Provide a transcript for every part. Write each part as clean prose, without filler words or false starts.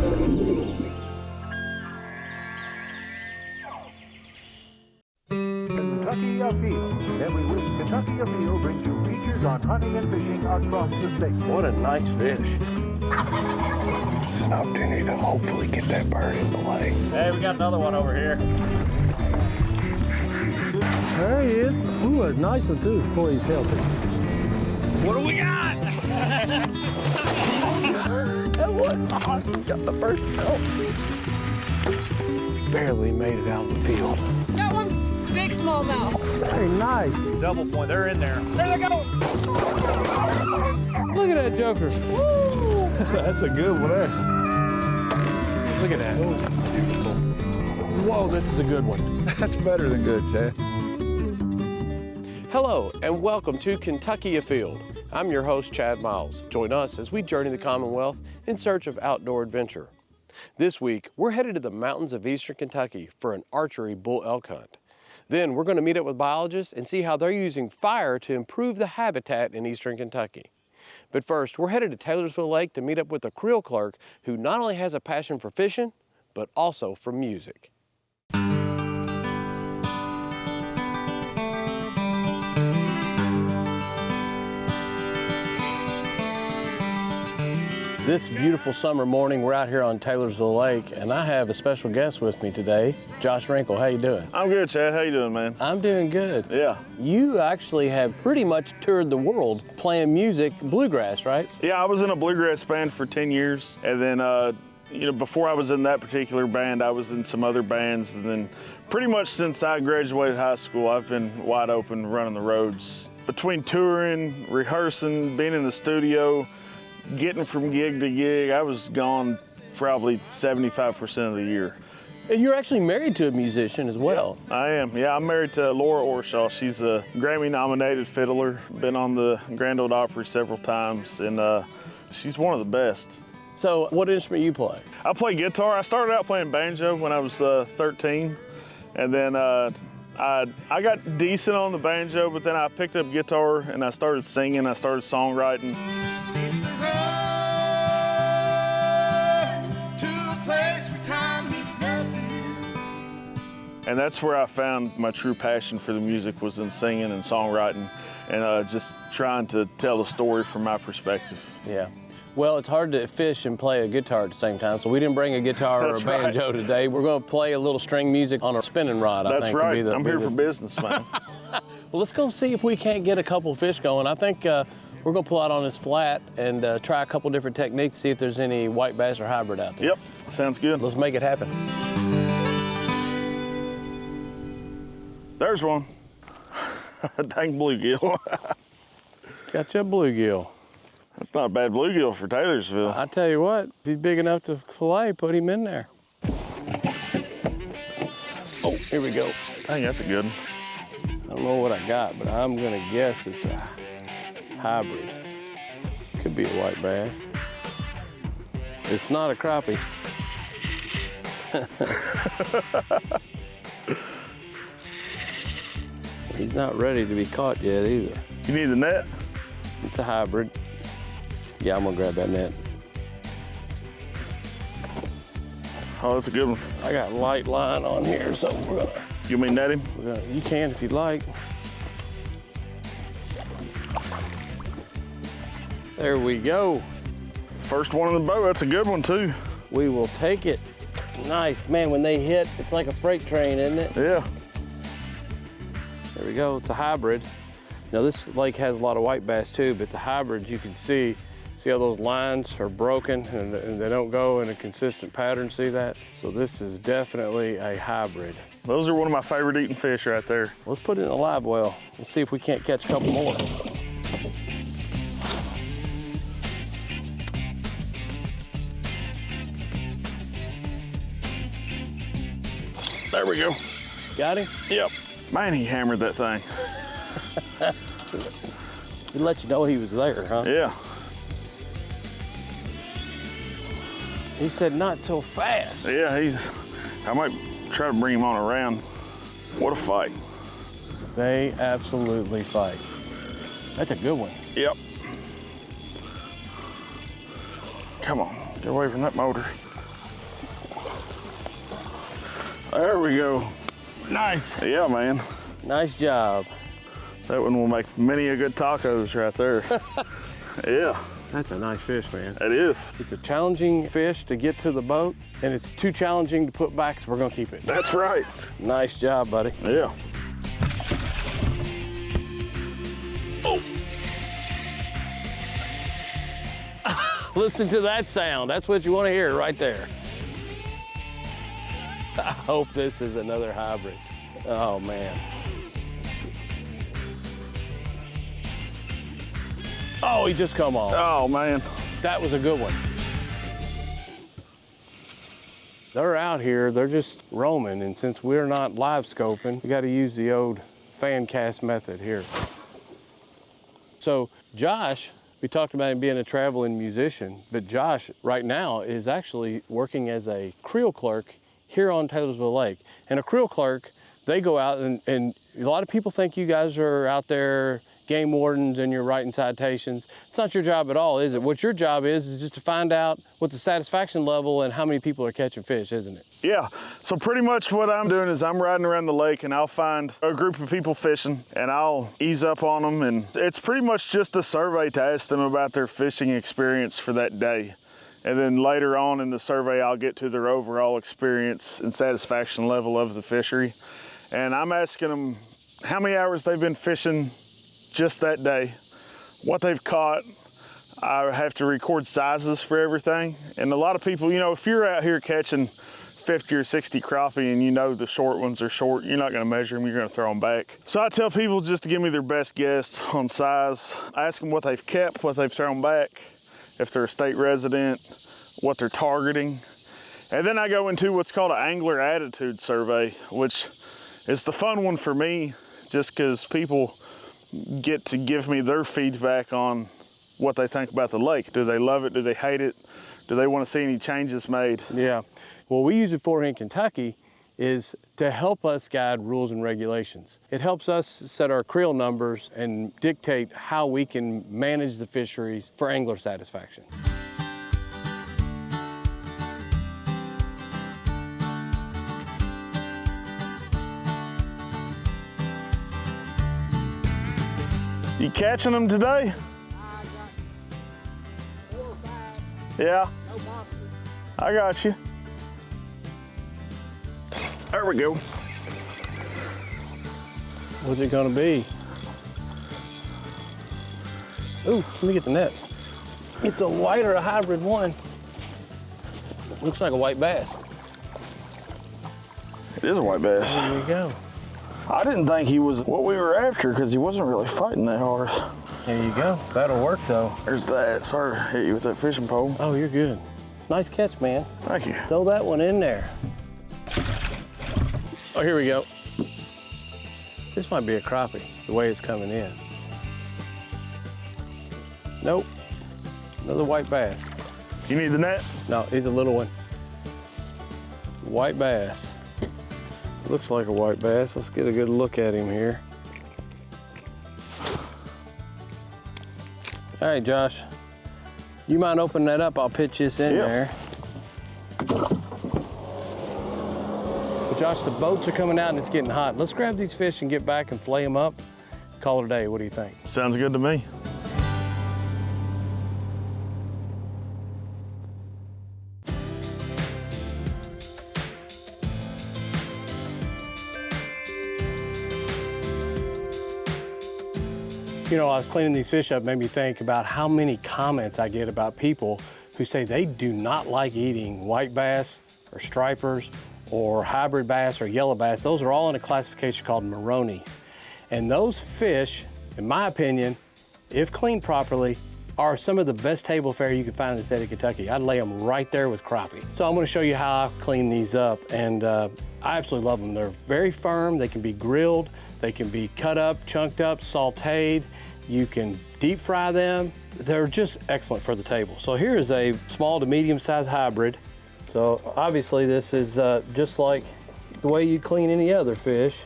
Kentucky Afield. Every week, Kentucky Afield brings you features on hunting and fishing across the state. What a nice fish. An opportunity to hopefully get that bird in the lake. Hey, we got another one over here. There he is. Ooh, a nice one too. Boy, he's healthy. What do we got? That was awesome. Got the first belt. Barely made it out of the field. Got one big smallmouth. Very nice. Double point, they're in there. There they go. Look at that joker. Woo! That's a good one there. Look at that. Beautiful. Whoa, this is a good one. That's better than good, Chad. Hello, and welcome to Kentucky Afield. I'm your host, Chad Miles. Join us as we journey the Commonwealth in search of outdoor adventure. This week, we're headed to the mountains of eastern Kentucky for an archery bull elk hunt. Then we're going to meet up with biologists and see how they're using fire to improve the habitat in eastern Kentucky. But first, we're headed to Taylorsville Lake to meet up with a Creel clerk who not only has a passion for fishing, but also for music. This beautiful summer morning, we're out here on Taylorsville Lake, and I have a special guest with me today, Josh Wrinkle. How you doing? I'm good, Chad. How you doing, man? I'm doing good. Yeah. You actually have pretty much toured the world playing music, bluegrass, right? Yeah, I was in a bluegrass band for 10 years, and then, before I was in that particular band, I was in some other bands, and then pretty much since I graduated high school, I've been wide open running the roads. Between touring, rehearsing, being in the studio, getting from gig to gig, I was gone probably 75% of the year. And you're actually married to a musician as well. Yeah, I am. Yeah, I'm married to Laura Orshaw. She's a Grammy-nominated fiddler, been on the Grand Ole Opry several times, and she's one of the best. So what instrument you play? I play guitar. I started out playing banjo when I was 13, and then I got decent on the banjo, but then I picked up guitar and I started singing, I started songwriting. And that's where I found my true passion for the music, was in singing and songwriting, and just trying to tell a story from my perspective. Yeah. Well, it's hard to fish and play a guitar at the same time, so we didn't bring a guitar or a banjo today. We're going to play a little string music on a spinning rod, I think. That's right. I'm here for business, man. Well, let's go see if we can't get a couple fish going. I think we're going to pull out on this flat and try a couple different techniques, see if there's any white bass or hybrid out there. Yep, sounds good. Let's make it happen. There's one. Dang bluegill. Got you a bluegill. That's not a bad bluegill for Taylorsville. I tell you what, if he's big enough to fillet, put him in there. Oh, here we go. Dang, that's a good one. I don't know what I got, but I'm gonna guess it's a hybrid. Could be a white bass. It's not a crappie. He's not ready to be caught yet either. You need a net? It's a hybrid. Yeah, I'm gonna grab that net. Oh, that's a good one. I got light line on here, so we're gonna. You mean net him? You can if you'd like. There we go. First one in the boat, that's a good one too. We will take it. Nice, man, when they hit, it's like a freight train, isn't it? Yeah. There we go, it's a hybrid. Now this lake has a lot of white bass too, but the hybrids you can see how those lines are broken and they don't go in a consistent pattern, see that? So this is definitely a hybrid. Those are one of my favorite eating fish right there. Let's put it in a live well. Let's see if we can't catch a couple more. There we go. Got him? Yep. Man, he hammered that thing. He let you know he was there, huh? Yeah. He said, not so fast. Yeah, I might try to bring him on around. What a fight. They absolutely fight. That's a good one. Yep. Come on, get away from that motor. There we go. Nice. Yeah, man. Nice job. That one will make many a good tacos right there. Yeah. That's a nice fish, man. It is. It's a challenging fish to get to the boat, and it's too challenging to put back, so we're gonna keep it. That's right. Nice job, buddy. Yeah. Listen to that sound. That's what you want to hear right there. I hope this is another hybrid. Oh, man. Oh, he just come off. Oh, man. That was a good one. They're out here, they're just roaming, and since we're not live scoping, we got to use the old fan cast method here. So Josh, we talked about him being a traveling musician, but Josh right now is actually working as a Creel clerk here on Taylorsville Lake. And a Creel clerk, they go out and a lot of people think you guys are out there game wardens and you're writing citations. It's not your job at all, is it? What your job is just to find out what the satisfaction level and how many people are catching fish, isn't it? Yeah, so pretty much what I'm doing is I'm riding around the lake and I'll find a group of people fishing and I'll ease up on them, and it's pretty much just a survey to ask them about their fishing experience for that day. And then later on in the survey, I'll get to their overall experience and satisfaction level of the fishery. And I'm asking them how many hours they've been fishing just that day, what they've caught. I have to record sizes for everything. And a lot of people, you know, if you're out here catching 50 or 60 crappie and you know the short ones are short, you're not gonna measure them, you're gonna throw them back. So I tell people just to give me their best guess on size. I ask them what they've kept, what they've thrown back, if they're a state resident, what they're targeting. And then I go into what's called an angler attitude survey, which is the fun one for me, just because people get to give me their feedback on what they think about the lake. Do they love it? Do they hate it? Do they want to see any changes made? Yeah. What we use it for in Kentucky is to help us guide rules and regulations. It helps us set our creel numbers and dictate how we can manage the fisheries for angler satisfaction. You catching them today? Yeah. I got you. There we go. What's it gonna be? Ooh, let me get the net. It's a white or a hybrid one. Looks like a white bass. It is a white bass. There we go. I didn't think he was what we were after because he wasn't really fighting that hard. There you go. That'll work though. There's that. Sorry to hit you with that fishing pole. Oh, you're good. Nice catch, man. Thank you. Throw that one in there. Oh, here we go. This might be a crappie, the way it's coming in. Nope. Another white bass. You need the net? No, he's a little one. White bass. Looks like a white bass. Let's get a good look at him here. All right, Josh. You mind opening that up? I'll pitch this in there. But Josh, the boats are coming out and it's getting hot. Let's grab these fish and get back and flay them up. Call it a day. What do you think? Sounds good to me. You know, I was cleaning these fish up, made me think about how many comments I get about people who say they do not like eating white bass or stripers or hybrid bass or yellow bass. Those are all in a classification called Moroni. And those fish, in my opinion, if cleaned properly, are some of the best table fare you can find in the state of Kentucky. I'd lay them right there with crappie. So I'm gonna show you how I clean these up, and I absolutely love them. They're very firm, they can be grilled, they can be cut up, chunked up, sauteed. You can deep fry them. They're just excellent for the table. So here is a small to medium sized hybrid. So obviously this is just like the way you clean any other fish.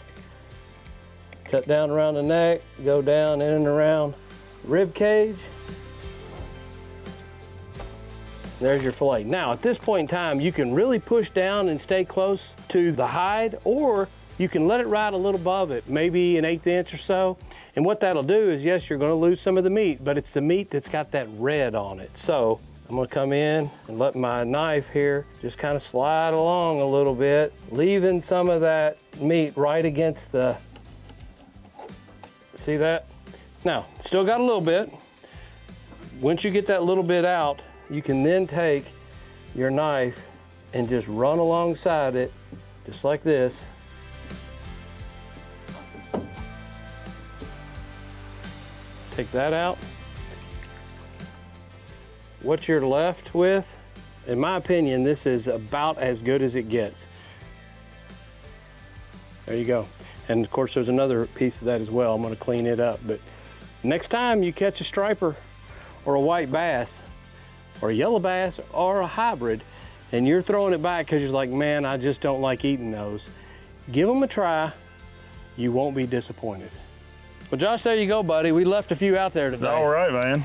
Cut down around the neck, go down in and around the rib cage. There's your fillet. Now, at this point in time, you can really push down and stay close to the hide, or you can let it ride a little above it, maybe an 1/8 inch or so. And what that'll do is, yes, you're gonna lose some of the meat, but it's the meat that's got that red on it. So I'm gonna come in and let my knife here just kind of slide along a little bit, leaving some of that meat right against the, see that? Now, still got a little bit. Once you get that little bit out, you can then take your knife and just run alongside it, just like this. Take that out. What you're left with, in my opinion, this is about as good as it gets. There you go. And of course, there's another piece of that as well. I'm gonna clean it up. But next time you catch a striper or a white bass or a yellow bass or a hybrid, and you're throwing it back because you're like, man, I just don't like eating those, give them a try. You won't be disappointed. Well, Josh, there you go, buddy. We left a few out there today. All right, man.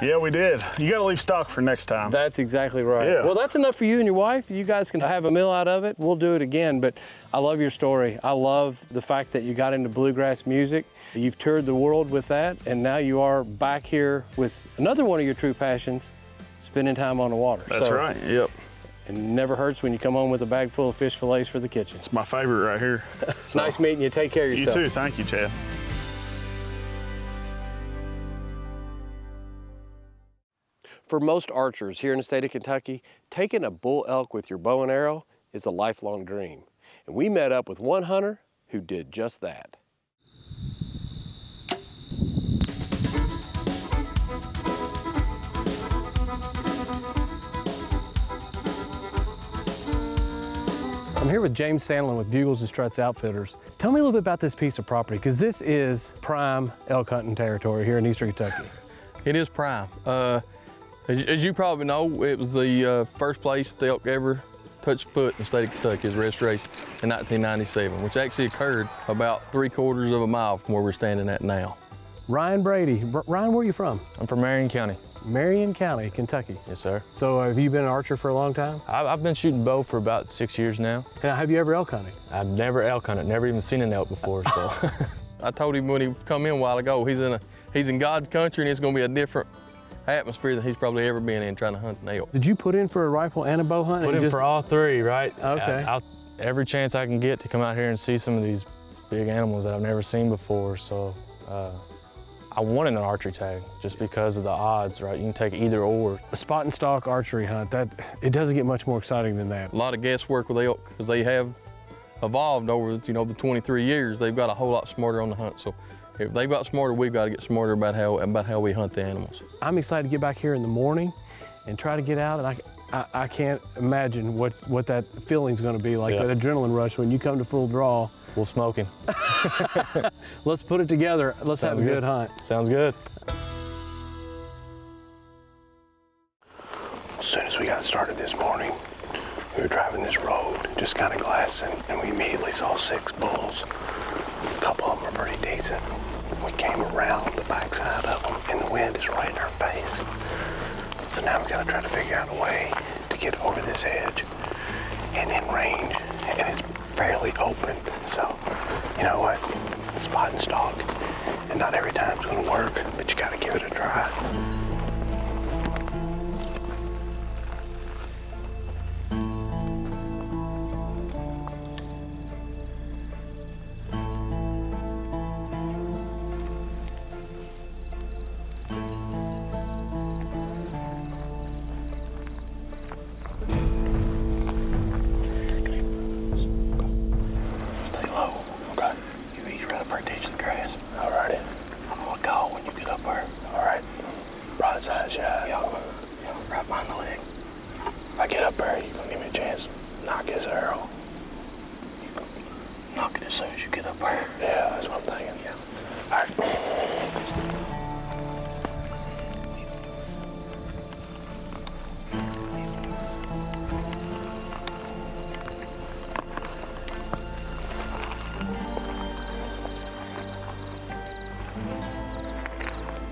Yeah, we did. You got to leave stock for next time. That's exactly right. Yeah. Well, that's enough for you and your wife. You guys can have a meal out of it. We'll do it again, but I love your story. I love the fact that you got into bluegrass music. You've toured the world with that, and now you are back here with another one of your true passions, spending time on the water. That's right, yep. And it never hurts when you come home with a bag full of fish fillets for the kitchen. It's my favorite right here. It's nice meeting you. Take care of yourself. You too. Thank you, Chad. For most archers here in the state of Kentucky, taking a bull elk with your bow and arrow is a lifelong dream. And we met up with one hunter who did just that. I'm here with James Sandlin with Bugles and Struts Outfitters. Tell me a little bit about this piece of property, because this is prime elk hunting territory here in eastern Kentucky. It is prime. As you probably know, it was the first place the elk ever touched foot in the state of Kentucky, is registration in 1997, which actually occurred about 3/4 of a mile from where we're standing at now. Ryan Brady. Ryan, where are you from? I'm from Marion County. Marion County, Kentucky. Yes, sir. So have you been an archer for a long time? I've been shooting bow for about 6 years now. And have you ever elk hunted? I've never elk hunted, never even seen an elk before, so. I told him when he come in a while ago, he's in God's country, and it's gonna be a different atmosphere than he's probably ever been in trying to hunt an elk. Did you put in for a rifle and a bow hunt? Put in for all three, right? Okay. Every chance I can get to come out here and see some of these big animals that I've never seen before, so I wanted an archery tag just because of the odds, right? You can take either or. A spot and stalk archery hunt, it doesn't get much more exciting than that. A lot of guesswork with elk, because they have evolved over the 23 years. They've got a whole lot smarter on the hunt. So if they've got smarter, we've got to get smarter about how we hunt the animals. I'm excited to get back here in the morning and try to get out, and I can't imagine what that feeling's going to be like, that adrenaline rush when you come to full draw. We'll smoke him. Let's put it together. Let's have a good hunt. Sounds good. As soon as we got started this morning, we were driving this road, just kind of glassing, and we immediately saw 6 bulls. A couple of them are pretty decent. We came around the backside of them, and the wind is right in our face. So now we got to try to figure out a way to get over this edge and in range, and it's fairly open. So, you know what? Spot and stalk. And not every time's going to work, but you got to give it a try.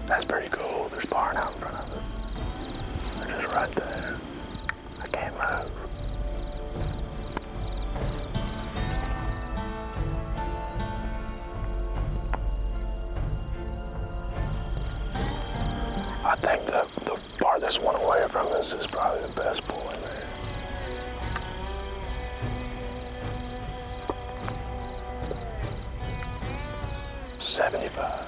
That's pretty cool. There's barn out in front of us. They're just right there. away from us is probably the best bull in there. $75.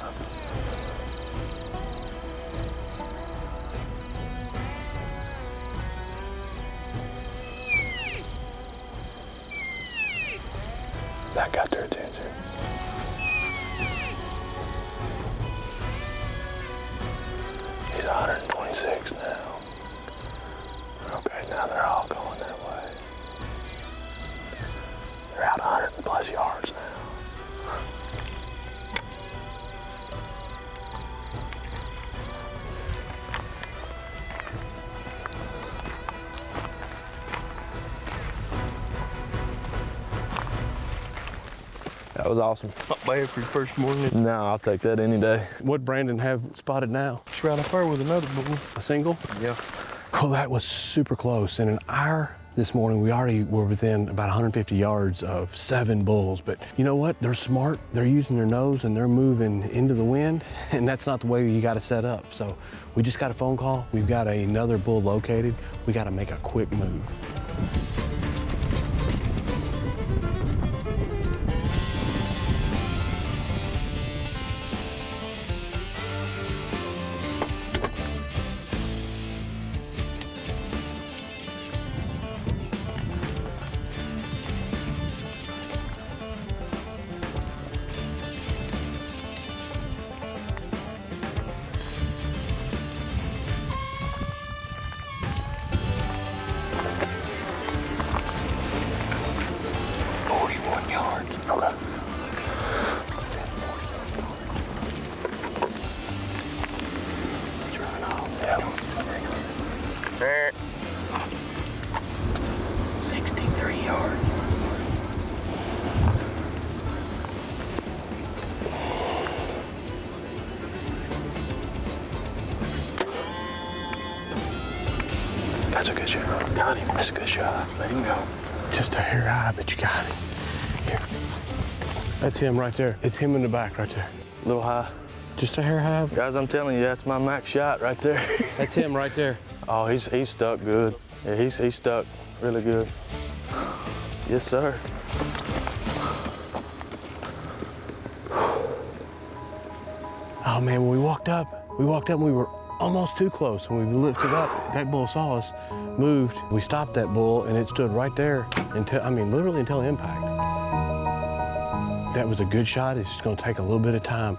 That got their attention. He's 126 now. Okay, now they're all going that way. They're out 100 plus yards now. That was awesome. Not bad for your first morning. No, I'll take that any day. What Brandon have spotted now? Just right up there with another bull. A single? Yeah. Oh, that was super close. In an hour this morning, we already were within about 150 yards of 7 bulls. But you know what? They're smart. They're using their nose and they're moving into the wind. And that's not the way you got to set up. So we just got a phone call. We've got another bull located. We got to make a quick move. That's a good shot. Got him. That's a good shot. Let him go. Just a hair high, but you got it. Here. That's him right there. It's him in the back right there. A little high. Just a hair high. Guys, I'm telling you, that's my max shot right there. That's him right there. Oh, he's stuck good. Yeah, he's stuck really good. Yes, sir. Oh man, when we walked up and we were almost too close. When we lifted up, that bull saw us, moved. We stopped that bull and it stood right there until, I mean, literally until impact. That was a good shot. It's just gonna take a little bit of time.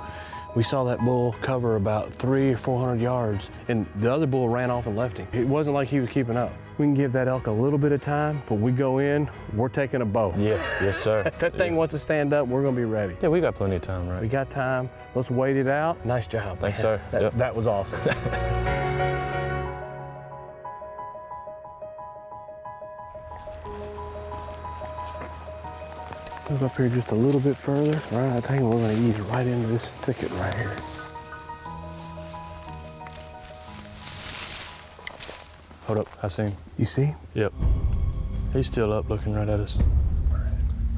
We saw that bull cover about 300 or 400 yards and the other bull ran off and left him. It wasn't like he was keeping up. We can give that elk a little bit of time, but we go in, we're taking a bow. Yeah, yes, sir. If that thing wants to stand up, we're gonna be ready. Yeah, we got plenty of time, right? We got time. Let's wait it out. Nice job. Thanks, man. sir. That was awesome. Move up here just a little bit further. Right, I think we're gonna ease right into this thicket right here. Hold up, I see him. You see? Yep. He's still up looking right at us.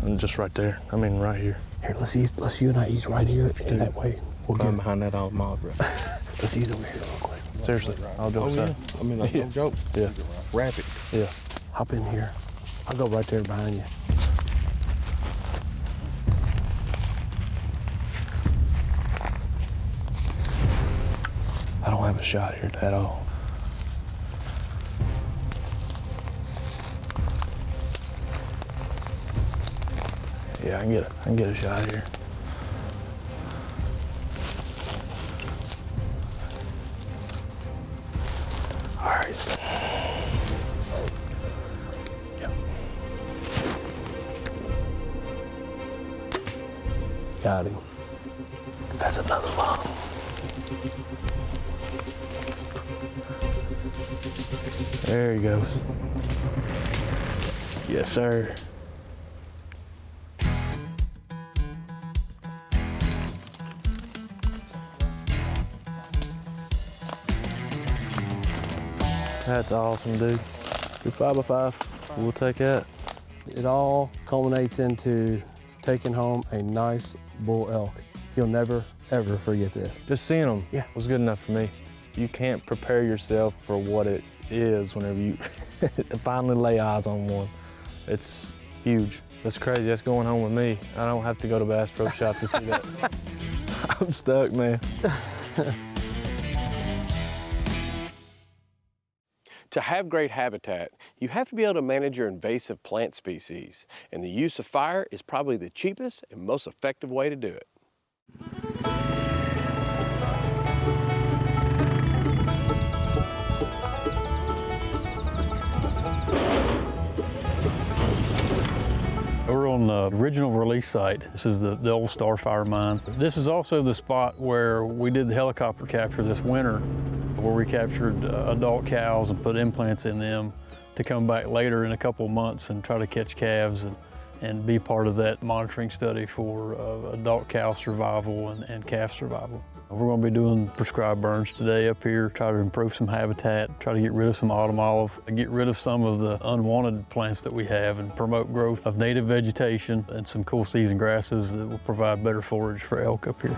And just right there. I mean, right here. Here, let's you and I ease right here, and that way we'll get behind that old mob, bro. Let's ease over here real quick. Seriously, I'll do it. I mean, like, no joke. Yeah. Rapid. Yeah. Hop in here. I'll go right there behind you. I don't have a shot here at all. Yeah, I can get a shot here. All right. Yep. Got him. That's another long. There he goes. Yes, sir. That's awesome, dude. Good 5x5. We'll take that. It all culminates into taking home a nice bull elk. You'll never, ever forget this. Just seeing them Yeah. was good enough for me. You can't prepare yourself for what it is whenever you finally lay eyes on one. It's huge. That's crazy. That's going home with me. I don't have to go to Bass Pro Shop to see that. I'm stuck, man. To have great habitat, you have to be able to manage your invasive plant species, and the use of fire is probably the cheapest and most effective way to do it. We're on the original release site. This is the old Starfire mine. This is also the spot where we did the helicopter capture this winter, where we captured adult cows and put implants in them to come back later in a couple of months and try to catch calves and be part of that monitoring study for adult cow survival and calf survival. We're going to be doing prescribed burns today up here, try to improve some habitat, try to get rid of some autumn olive, get rid of some of the unwanted plants that we have and promote growth of native vegetation and some cool season grasses that will provide better forage for elk up here.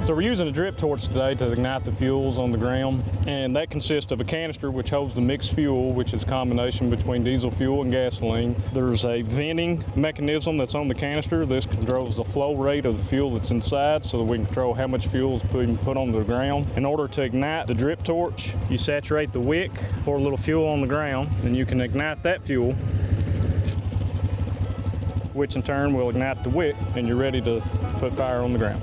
So we're using a drip torch today to ignite the fuels on the ground, and that consists of a canister which holds the mixed fuel, which is a combination between diesel fuel and gasoline. There's a venting mechanism that's on the canister. This controls the flow rate of the fuel that's inside so that we can control how much fuel is being put on the ground. In order to ignite the drip torch, you saturate the wick, pour a little fuel on the ground, and you can ignite that fuel, which in turn will ignite the wick, and you're ready to put fire on the ground.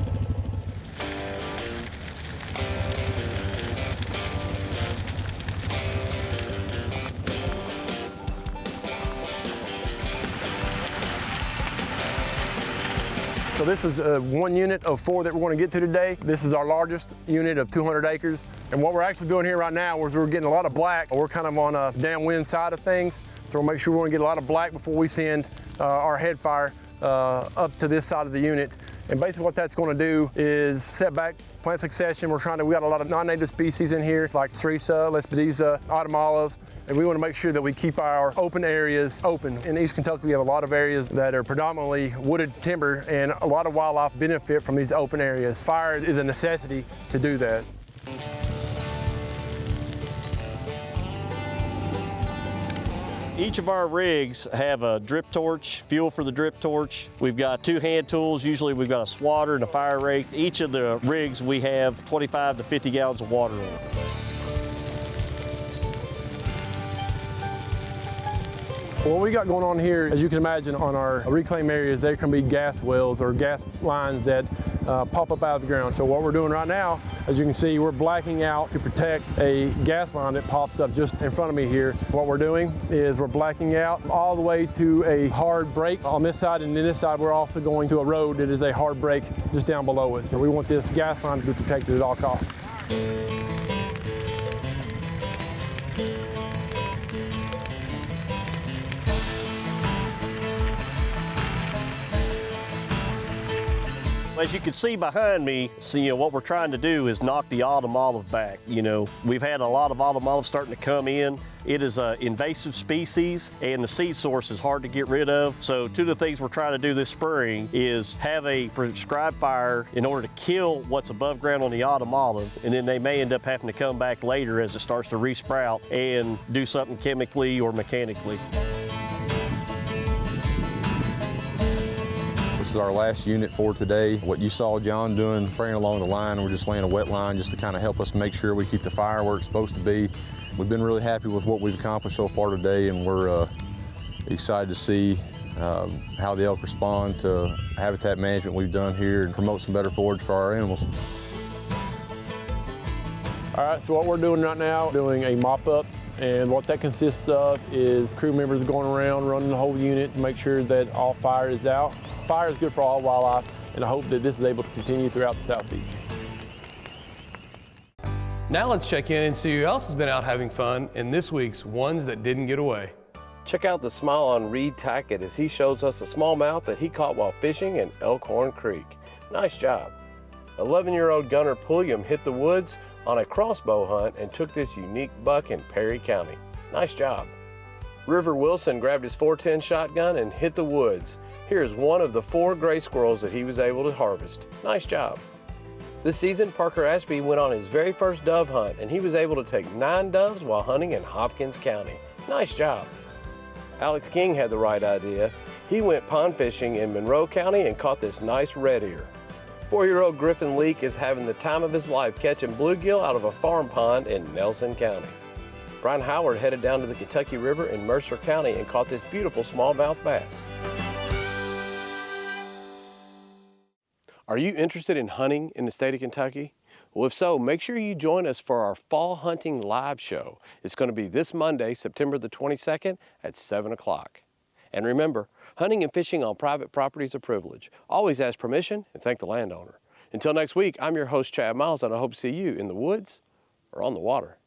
So this is one unit of 4 that we're going to get to today. This is our largest unit of 200 acres. And what we're actually doing here right now is we're getting a lot of black. We're kind of on a downwind side of things. So we'll make sure we're going to get a lot of black before we send our head fire up to this side of the unit. And basically what that's going to do is set back plant succession. We got a lot of non-native species in here like Cerisa, Lespedeza, autumn olive. And we want to make sure that we keep our open areas open. In East Kentucky, we have a lot of areas that are predominantly wooded timber, and a lot of wildlife benefit from these open areas. Fire is a necessity to do that. Each of our rigs have a drip torch, fuel for the drip torch. We've got 2 hand tools. Usually we've got a swatter and a fire rake. Each of the rigs we have 25 to 50 gallons of water in. What we got going on here, as you can imagine, on our reclaim areas, there can be gas wells or gas lines that pop up out of the ground. So what we're doing right now, as you can see, we're blacking out to protect a gas line that pops up just in front of me here. What we're doing is we're blacking out all the way to a hard break on this side, and then this side we're also going to a road that is a hard break just down below us. So we want this gas line to be protected at all costs. As you can see behind me, what we're trying to do is knock the autumn olive back. We've had a lot of autumn olive starting to come in. It is an invasive species, and the seed source is hard to get rid of. So 2 of the things we're trying to do this spring is have a prescribed fire in order to kill what's above ground on the autumn olive, and then they may end up having to come back later as it starts to resprout and do something chemically or mechanically. This is our last unit for today. What you saw John doing, spraying along the line, we're just laying a wet line just to kind of help us make sure we keep the fire where it's supposed to be. We've been really happy with what we've accomplished so far today, and we're excited to see how the elk respond to habitat management we've done here and promote some better forage for our animals. All right, so what we're doing right now, doing a mop-up, and what that consists of is crew members going around running the whole unit to make sure that all fire is out. Fire is good for all wildlife, and I hope that this is able to continue throughout the Southeast. Now let's check in and see who else has been out having fun in this week's Ones That Didn't Get Away. Check out the smile on Reed Tackett as he shows us a smallmouth that he caught while fishing in Elkhorn Creek. Nice job. 11-year-old Gunnar Pulliam hit the woods on a crossbow hunt and took this unique buck in Perry County. Nice job. River Wilson grabbed his 410 shotgun and hit the woods. Here's one of the 4 gray squirrels that he was able to harvest. Nice job. This season, Parker Ashby went on his very first dove hunt, and he was able to take 9 doves while hunting in Hopkins County. Nice job. Alex King had the right idea. He went pond fishing in Monroe County and caught this nice red ear. 4-year-old Griffin Leake is having the time of his life catching bluegill out of a farm pond in Nelson County. Brian Howard headed down to the Kentucky River in Mercer County and caught this beautiful smallmouth bass. Are you interested in hunting in the state of Kentucky? Well, if so, make sure you join us for our Fall Hunting Live Show. It's going to be this Monday, September the 22nd at 7 o'clock. And remember, hunting and fishing on private property is a privilege. Always ask permission and thank the landowner. Until next week, I'm your host, Chad Miles, and I hope to see you in the woods or on the water.